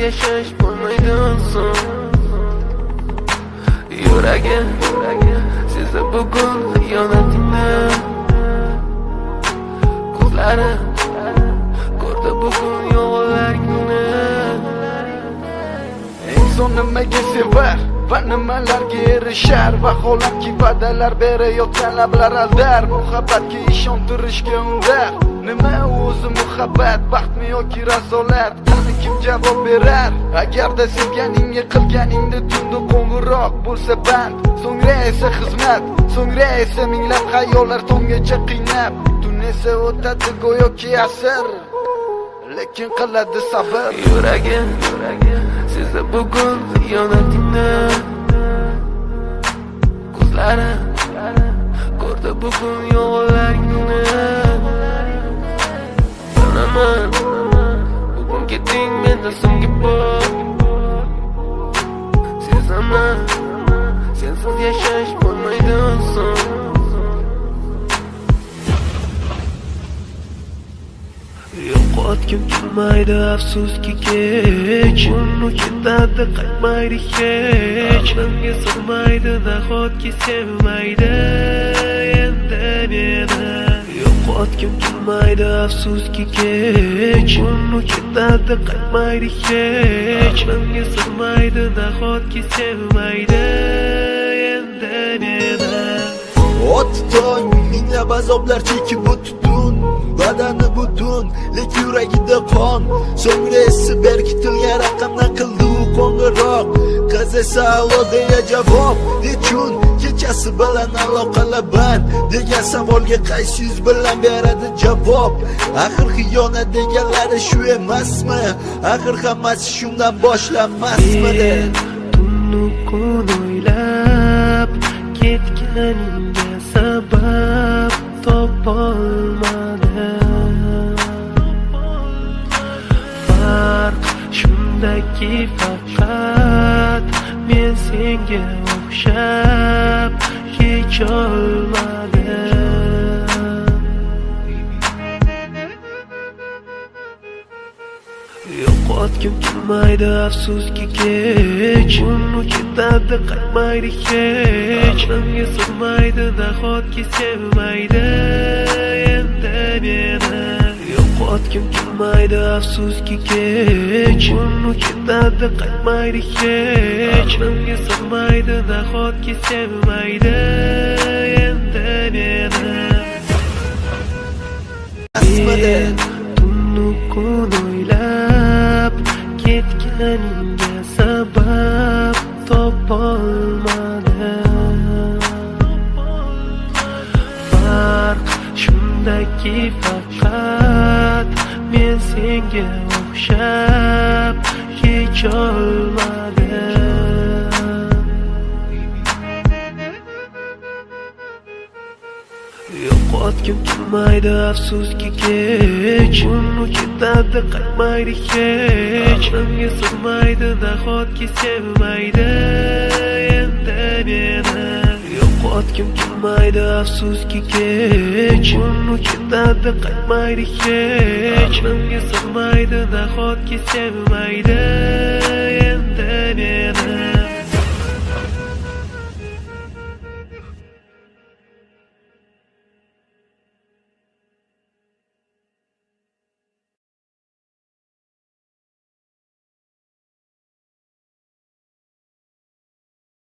yashash bo'lmaydi inson. Yuragim sezdi bugun xiyonatingni, ko'zlarim ko'rdi bugun yolg'onlaringni. Inson nimaga sevar va nimalarga erishar, vaholanki va'dalar berayotgan lablar aldar, muhabbatga ishontirishga undar. Nima o'zi muhabbat, baxtmi yoki razolat? Buni kim javob berar? Agarda sevganingga qilganingda tunda qo'ng'iroq bo'lsa band, so'ngra esa xizmat, so'ngra esa minglab xayollar tonggacha qiynab, tun esa o'tadi go'yoki asr, lekin qiladi sabr. Yuragim sezdi bugun xiyonatingni, ko'zlarim ko'rdi bugun yolg'onlaringni. Yonaman bugun ketding menda so'nggi bor, sezaman sensiz yashash bo'lmaydi inson. Yo'qotgim kelmaydi afsuski kech, uni ketadi qaytmaydi hech, menga sig'maydi nahotki sevmaydi endi meni. Yo'qotgim kelmaydi afsuski kech, uni ketadi qaytmaydi hech, menga sig'maydi nahotki sevmaydi endi meni. Ot tong minglab azoblar chekib o'tdun, badani butun, lek yuragida qon. So'ngra esi berkitilgan raqamdan qildi u qo'ng'iroq. Qiz esa allo deya javob. Nechun kechasi bilan aloqalar band degan savolga qaysi yuz bilan beradi javob? Axir xiyonat deganlari shu emasmi? Axir hammasi shundan boshlanmasmidi? Tunni kun o'ylab ketganingga sabab topolmadim. Farq shundaki faqat men senga o'xshab kecholmadim. Yo'qotgim kelmaydi afsuski kech, uni ketadi qaytmaydi hech, menga sig'maydi nahotki sevmaydi endi meni. Yo'qotgim kelmaydi afsuski kech, uni ketadi qaytmaydi hech, menga sig'maydi nahotki sevmaydi endi meni. Tunni kun o'ylab ketganingga sabab topolmadim. Farq shundaki faqat men senga o'xshab kecholmadim. Yo'qotgim kelmaydi afsuski kech, uni ketadi qaytmaydi hech, menga sig'maydi nahotki sevmaydi endi meni. Yo'qotgim kelmaydi afsuski kech, uni ketadi qaytmaydi hech, menga sig'maydi nahotki sevmaydi